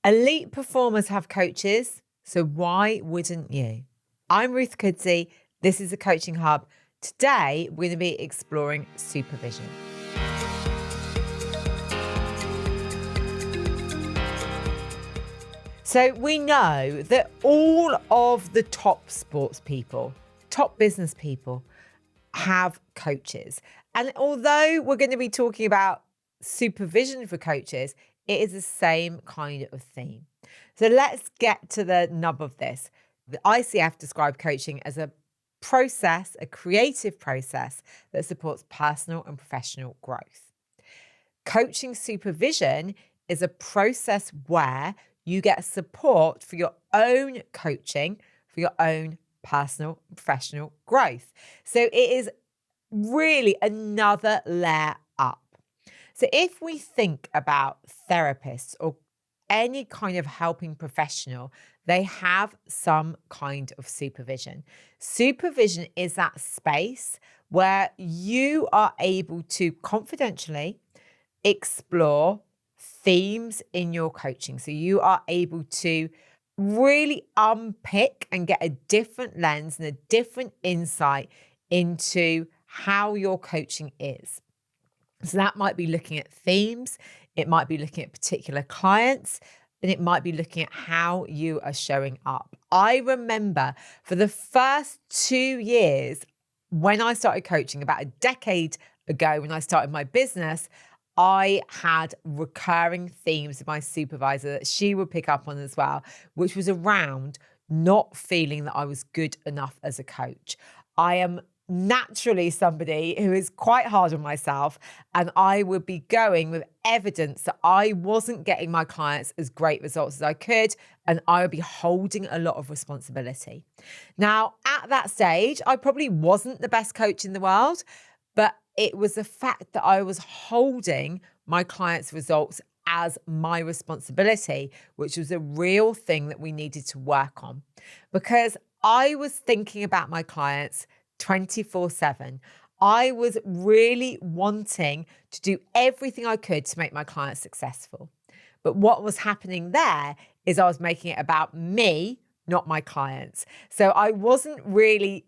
Elite performers have coaches, so why wouldn't you? I'm Ruth Kudzi. This is the Coaching Hub. Today, we're going to be exploring supervision. So we know that all of the top sports people, top business people have coaches. And although we're going to be talking about supervision for coaches, it is the same kind of theme. So let's get to the nub of this. The ICF described coaching as a process, a creative process that supports personal and professional growth. Coaching supervision is a process where you get support for your own coaching, for your own personal and professional growth. So it is really another layer up. So if we think about therapists or any kind of helping professional, they have some kind of supervision. Supervision is that space where you are able to confidentially explore themes in your coaching. So you are able to really unpick and get a different lens and a different insight into how your coaching is. So that might be looking at themes, it might be looking at particular clients, and it might be looking at how you are showing up. I remember for the first 2 years when I started coaching, about a decade ago when I started my business, I had recurring themes with my supervisor that she would pick up on as well, which was around not feeling that I was good enough as a coach. I am naturally somebody who is quite hard on myself, and I would be going with evidence that I wasn't getting my clients as great results as I could, and I would be holding a lot of responsibility. Now, at that stage, I probably wasn't the best coach in the world, but it was the fact that I was holding my clients' results as my responsibility, which was a real thing that we needed to work on, because I was thinking about my clients 24/7. I was really wanting to do everything I could to make my clients successful. But what was happening there is I was making it about me, not my clients. So I wasn't really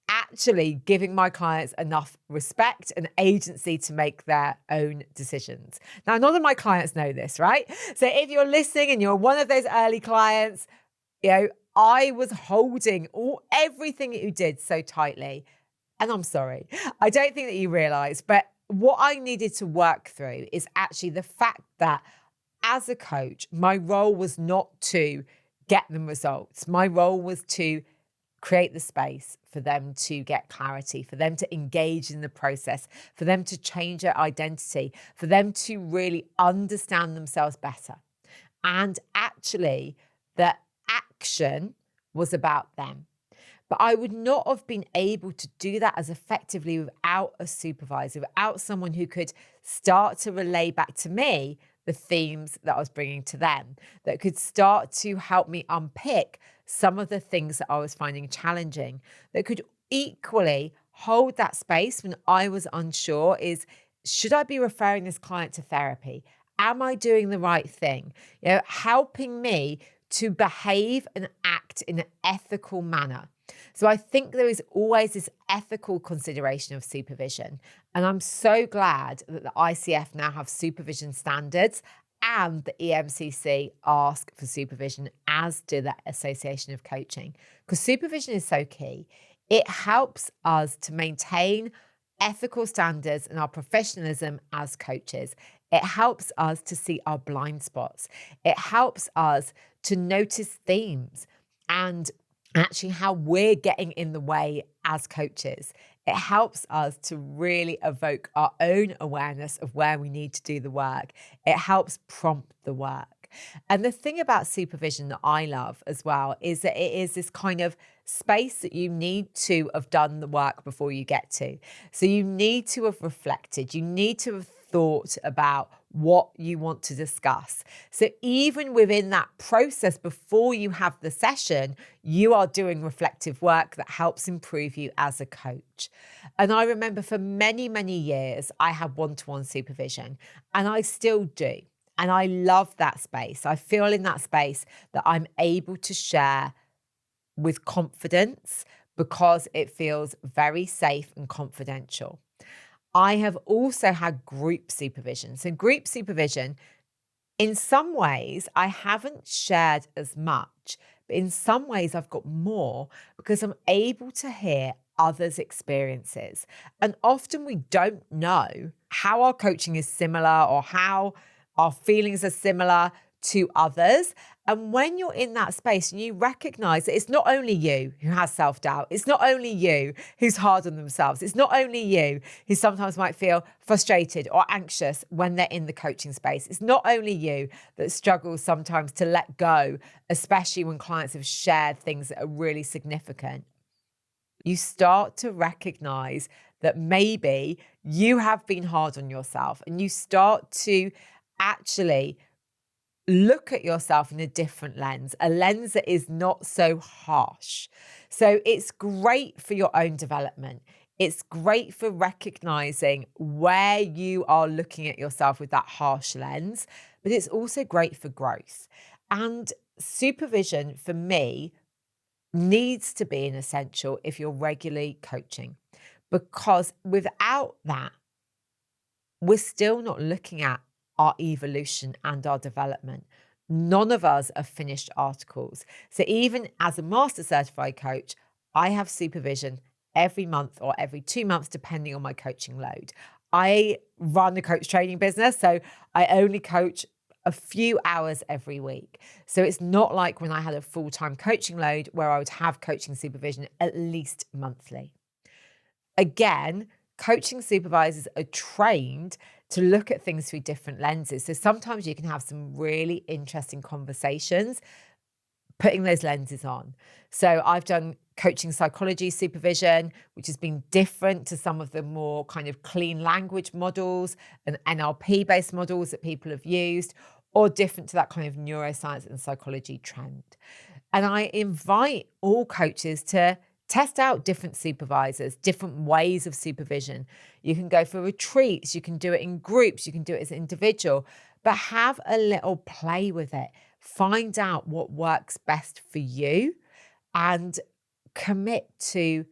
actually giving my clients enough respect and agency to make their own decisions. Now, none of my clients know this, right? So if you're listening and you're one of those early clients, I was holding everything that you did so tightly. And I'm sorry, I don't think that you realize, but what I needed to work through is actually the fact that as a coach, my role was not to get them results. My role was to create the space for them to get clarity, for them to engage in the process, for them to change their identity, for them to really understand themselves better. And actually, the action was about them. But I would not have been able to do that as effectively without a supervisor, without someone who could start to relay back to me the themes that I was bringing to them, that could start to help me unpick some of the things that I was finding challenging, that could equally hold that space when I was unsure is, should I be referring this client to therapy? Am I doing the right thing? Helping me to behave and act in an ethical manner. So I think there is always this ethical consideration of supervision. And I'm so glad that the ICF now have supervision standards and the EMCC ask for supervision, as do the Association of Coaching, because supervision is so key. It helps us to maintain ethical standards and our professionalism as coaches. It helps us to see our blind spots. It helps us to notice themes and actually how we're getting in the way as coaches. It helps us to really evoke our own awareness of where we need to do the work. It helps prompt the work. And the thing about supervision that I love as well is that it is this kind of space that you need to have done the work before you get to. So you need to have reflected, you need to have thought about what you want to discuss. So even within that process, before you have the session, you are doing reflective work that helps improve you as a coach. And I remember for many, many years, I had one-to-one supervision, and I still do. And I love that space. I feel in that space that I'm able to share with confidence because it feels very safe and confidential. I have also had group supervision. So group supervision, in some ways, I haven't shared as much, but in some ways I've got more because I'm able to hear others' experiences. And often we don't know how our coaching is similar or how our feelings are similar to others. And when you're in that space and you recognize that it's not only you who has self-doubt, it's not only you who's hard on themselves, it's not only you who sometimes might feel frustrated or anxious when they're in the coaching space, it's not only you that struggles sometimes to let go, especially when clients have shared things that are really significant. You start to recognize that maybe you have been hard on yourself, and you start to actually look at yourself in a different lens, a lens that is not so harsh. So it's great for your own development. It's great for recognizing where you are looking at yourself with that harsh lens, but it's also great for growth. And supervision for me needs to be an essential if you're regularly coaching, because without that, we're still not looking at our evolution and our development. None of us are finished articles. So even as a master certified coach, I have supervision every month or every 2 months, depending on my coaching load. I run a coach training business, so I only coach a few hours every week. So it's not like when I had a full-time coaching load where I would have coaching supervision at least monthly. Again, coaching supervisors are trained to look at things through different lenses. So sometimes you can have some really interesting conversations putting those lenses on. So I've done coaching psychology supervision, which has been different to some of the more kind of clean language models and NLP-based models that people have used, or different to that kind of neuroscience and psychology trend. And I invite all coaches to test out different supervisors, different ways of supervision. You can go for retreats, you can do it in groups, you can do it as an individual, but have a little play with it. Find out what works best for you and commit to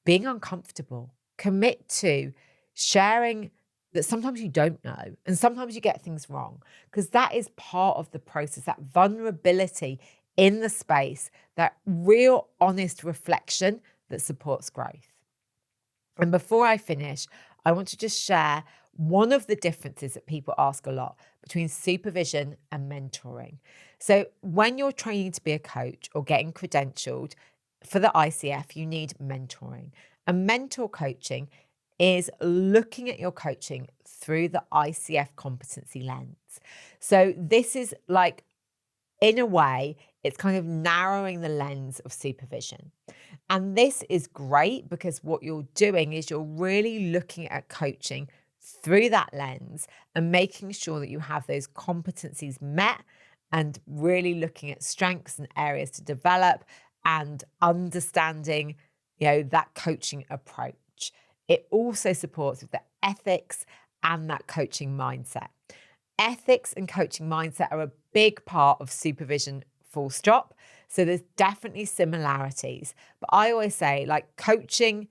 being uncomfortable. Commit to sharing that sometimes you don't know and sometimes you get things wrong, because that is part of the process, that vulnerability in the space, that real honest reflection that supports growth. And before I finish, I want to just share one of the differences that people ask a lot between supervision and mentoring. So when you're training to be a coach or getting credentialed for the ICF, you need mentoring. And mentor coaching is looking at your coaching through the ICF competency lens. So this is like, in a way, it's kind of narrowing the lens of supervision. And this is great because what you're doing is you're really looking at coaching through that lens and making sure that you have those competencies met, and really looking at strengths and areas to develop and understanding, that coaching approach. It also supports with the ethics and that coaching mindset. Ethics and coaching mindset are a big part of supervision, full stop. So there's definitely similarities. But I always say, like, coaching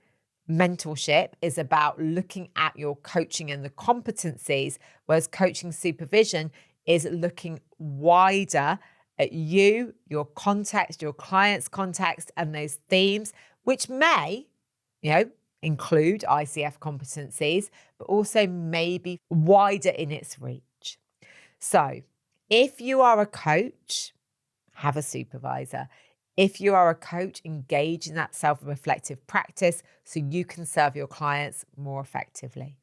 mentorship is about looking at your coaching and the competencies, whereas coaching supervision is looking wider at you, your context, your client's context, and those themes, which may, include ICF competencies, but also maybe wider in its reach. So if you are a coach, have a supervisor. If you are a coach, engage in that self-reflective practice so you can serve your clients more effectively.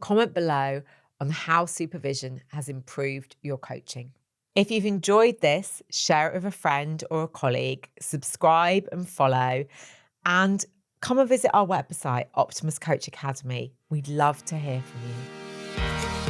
Comment below on how supervision has improved your coaching. If you've enjoyed this, share it with a friend or a colleague, subscribe and follow, and come and visit our website, Optimus Coach Academy. We'd love to hear from you.